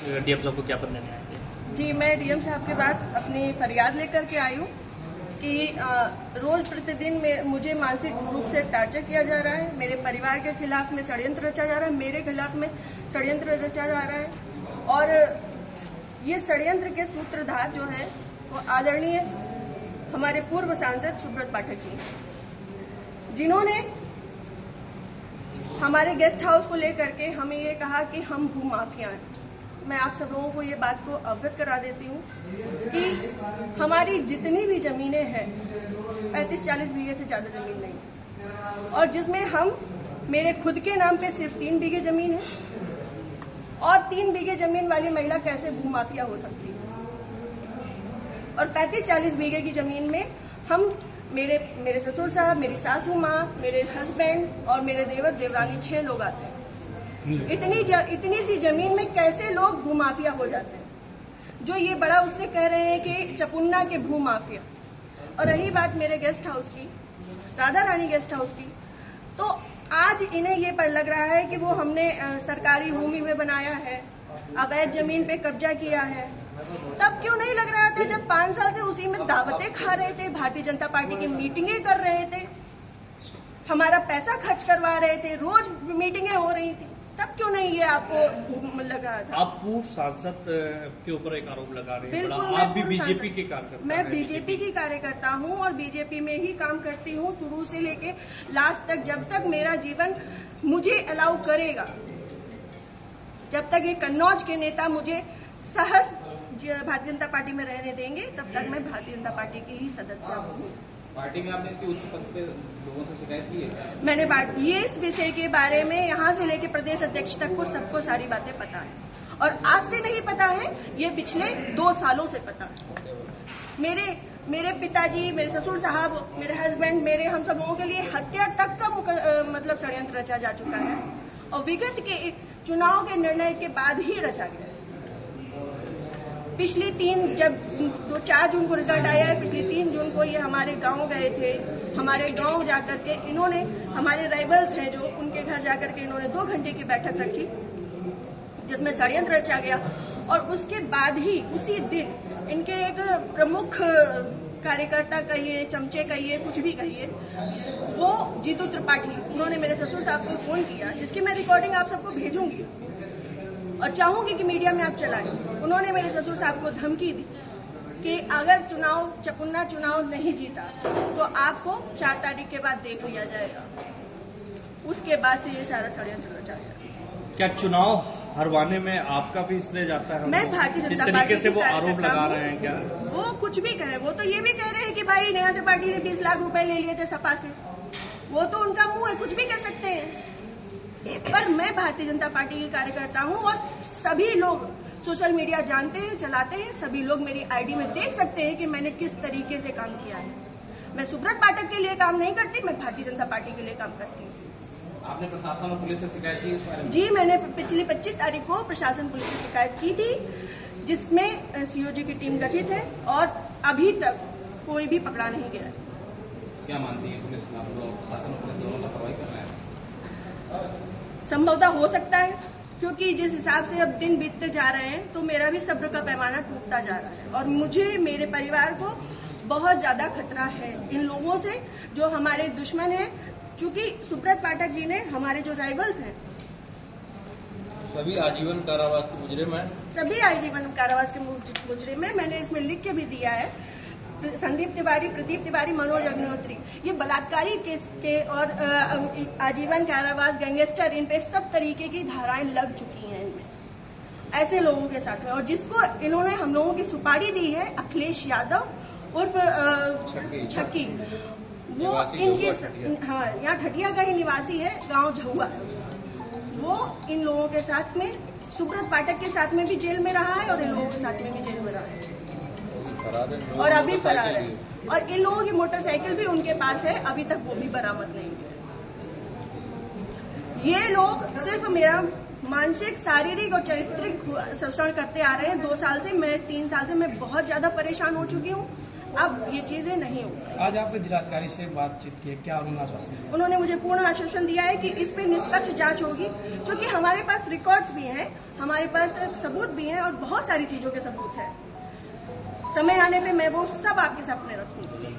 DM साहब को ज्ञापन देने आए थे? जी, मैं डीएम साहब के पास अपनी फरियाद लेकर के आई हूँ कि रोज प्रतिदिन में मुझे मानसिक रूप से टार्चर किया जा रहा है। मेरे परिवार के खिलाफ में षड्यंत्र रचा जा रहा है, मेरे खिलाफ में षड्यंत्र रचा जा रहा है। और ये षड्यंत्र के सूत्रधार जो है वो आदरणीय हमारे पूर्व सांसद सुब्रत पाठक जी, जिन्होंने हमारे गेस्ट हाउस को लेकर के हमें ये कहा कि हम भूमाफिया हैं। मैं आप सब लोगों को ये बात को अवगत करा देती हूँ कि हमारी जितनी भी जमीनें हैं 35-40 बीघे से ज्यादा जमीन नहीं, और जिसमें हम मेरे खुद के नाम पे सिर्फ 3 बीघे जमीन है, और 3 बीघे जमीन वाली महिला कैसे भूमाफिया हो सकती है? और 35-40 बीघे की जमीन में हम मेरे ससुर साहब, मेरी सासू माँ, मेरे हस्बैंड और मेरे देवर देवरानी 6 लोग आते हैं। इतनी सी जमीन में कैसे लोग भूमाफिया हो जाते हैं? जो ये बड़ा उससे कह रहे हैं कि चपुन्ना के भूमाफिया। और रही बात मेरे गेस्ट हाउस की, राधा रानी गेस्ट हाउस की, तो आज इन्हें ये पर लग रहा है कि वो हमने सरकारी भूमि में बनाया है, अवैध जमीन पे कब्जा किया है। तब क्यों नहीं लग रहा था जब 5 साल से उसी में दावतें खा रहे थे, भारतीय जनता पार्टी की मीटिंगें कर रहे थे, हमारा पैसा खर्च करवा रहे थे, रोज मीटिंगें हो रही थी, तब क्यों नहीं ये आपको लग रहा था? आप पूर्व सांसद के ऊपर एक आरोप लगा रहे हैं। बिल्कुल, आप भी बीजेपी के कार्यकर्ता? मैं बीजेपी की कार्यकर्ता हूं और बीजेपी में ही काम करती हूं शुरू से लेके लास्ट तक, जब तक मेरा जीवन मुझे अलाउ करेगा, जब तक ये कन्नौज के नेता मुझे सहज भारतीय जनता पार्टी में रहने देंगे, तब तक मैं भारतीय जनता पार्टी की ही सदस्य हूँ। पार्टी में आपने इसके उच्च पद पे लोगों से शिकायत की है? मैंने ये इस विषय के बारे में यहाँ से लेके प्रदेश अध्यक्ष तक को सबको सारी बातें पता है, और आज से नहीं पता है, ये पिछले 2 सालों से पता है। मेरे पिताजी, मेरे ससुर साहब, मेरे हस्बैंड, हम सब लोगों के लिए हत्या तक का मतलब षड्यंत्र रचा जा चुका है, और विगत के चुनाव के निर्णय के बाद ही रचा गया। पिछली 4 जून को रिजल्ट आया है, पिछली 3 जून को ये हमारे गांव गए थे। हमारे गांव जाकर के इन्होंने, हमारे राइवल्स हैं जो, उनके घर जाकर के इन्होंने 2 घंटे की बैठक रखी जिसमें षड्यंत्र रचा गया। और उसके बाद ही उसी दिन इनके एक प्रमुख कार्यकर्ता कहिए, चमचे कहिए, कुछ भी कहिए, वो जीतू त्रिपाठी, उन्होंने मेरे ससुर साहब को फोन किया, जिसकी मैं रिकॉर्डिंग आप सबको भेजूंगी और चाहूंगी कि मीडिया में आप चलाएं। उन्होंने मेरे ससुर साहब को धमकी दी कि अगर चपुन्ना चुनाव नहीं जीता तो आपको 4 तारीख के बाद देख लिया जाएगा। उसके बाद से ये सारा षड्यंत्र रचा गया। क्या चुनाव हरवाने में आपका भी श्रेय जाता है? मैं भारतीय जनता पार्टी तरीके से वो आरोप लगा रहे हैं, क्या वो कुछ भी कहे? वो तो ये भी कह रहे हैं कि भाई नेहा त्रिपाठी ने 20 लाख रुपए ले लिए थे सपा से। वो तो उनका मुंह है, कुछ भी कह सकते हैं। पर मैं भारतीय जनता पार्टी की कार्यकर्ता हूं, और सभी लोग सोशल मीडिया जानते हैं, चलाते हैं, सभी लोग मेरी आईडी में देख सकते हैं कि मैंने किस तरीके से काम किया है। मैं सुब्रत पाठक के लिए काम नहीं करती, मैं भारतीय जनता पार्टी के लिए काम करती हूँ। आपने प्रशासन और पुलिस से शिकायत की इस बारे में? जी, मैंने पिछली 25 तारीख को प्रशासन पुलिस से शिकायत की थी, जिसमें सीओजी की टीम गठित है, और अभी तक कोई भी पकड़ा नहीं गया है। क्या मानती है पुलिस, प्रशासन और पुलिस दोनों लापरवाही कर रहे हैं? संभवतः हो सकता है, क्योंकि जिस हिसाब से अब दिन बीतते जा रहे हैं तो मेरा भी सब्र का पैमाना टूटता जा रहा है, और मुझे, मेरे परिवार को बहुत ज्यादा खतरा है इन लोगों से जो हमारे दुश्मन हैं। क्योंकि सुब्रत पाठक जी ने, हमारे जो राइवल्स हैं, सभी आजीवन कारावास के मुजरिम हैं। सभी आजीवन कारावास के मुजरिम हैं। मैंने इसमें लिख के भी दिया है, संदीप तिवारी, प्रदीप तिवारी, मनोज अग्निहोत्री, ये बलात्कारी केस के और आजीवन कारावास, गैंगस्टर, इन पे सब तरीके की धाराएं लग चुकी हैं इनमें, ऐसे लोगों के साथ में। और जिसको इन्होंने हम लोगों की सुपारी दी है, अखिलेश यादव उर्फ छक्की, वो इनकी, हाँ, यहाँ ठटिया का ही निवासी है, गांव झहुआ है उसका। वो इन लोगों के साथ में, सुब्रत पाठक के साथ में भी जेल में रहा है, और इन लोगों के साथ में भी जेल में रहा है, और अभी फरार है। और इन लोगों की मोटरसाइकिल भी उनके पास है, अभी तक वो भी बरामद नहीं है। ये लोग सिर्फ मेरा मानसिक, शारीरिक और चारित्रिक शोषण करते आ रहे हैं 2 साल से। मैं 3 साल से मैं बहुत ज्यादा परेशान हो चुकी हूँ। अब ये चीजें नहीं होंगी। आज आपने जिलाधिकारी से बातचीत की, क्या उन्होंने आश्वासन दिया? उन्होंने मुझे पूर्ण आश्वासन दिया है कि इस पे निष्पक्ष जांच होगी, क्योंकि हमारे पास रिकॉर्ड्स भी हैं, हमारे पास सबूत भी हैं और बहुत सारी चीजों के सबूत हैं। समय आने पे मैं वो सब आपके सामने रखूंगी।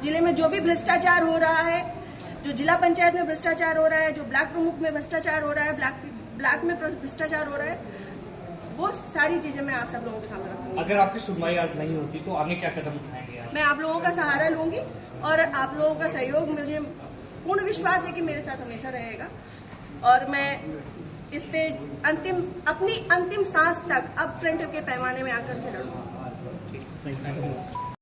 जिले में जो भी भ्रष्टाचार हो रहा है, जो जिला पंचायत में भ्रष्टाचार हो रहा है, जो ब्लॉक प्रमुख में भ्रष्टाचार हो रहा है, ब्लॉक में भ्रष्टाचार हो रहा है, वो सारी चीजें मैं आप सब लोगों के सामने रखूंगी। अगर आपकी सुनवाई आज नहीं होती तो आगे क्या कदम उठाएंगे आप? मैं आप लोगों का सहारा लूंगी और आप लोगों का सहयोग, मुझे पूर्ण विश्वास है कि मेरे साथ हमेशा रहेगा और मैं इस पे अपनी अंतिम सांस तक अब फ्रंट के पैमाने में आकर के लड़ूंगी। Thank you.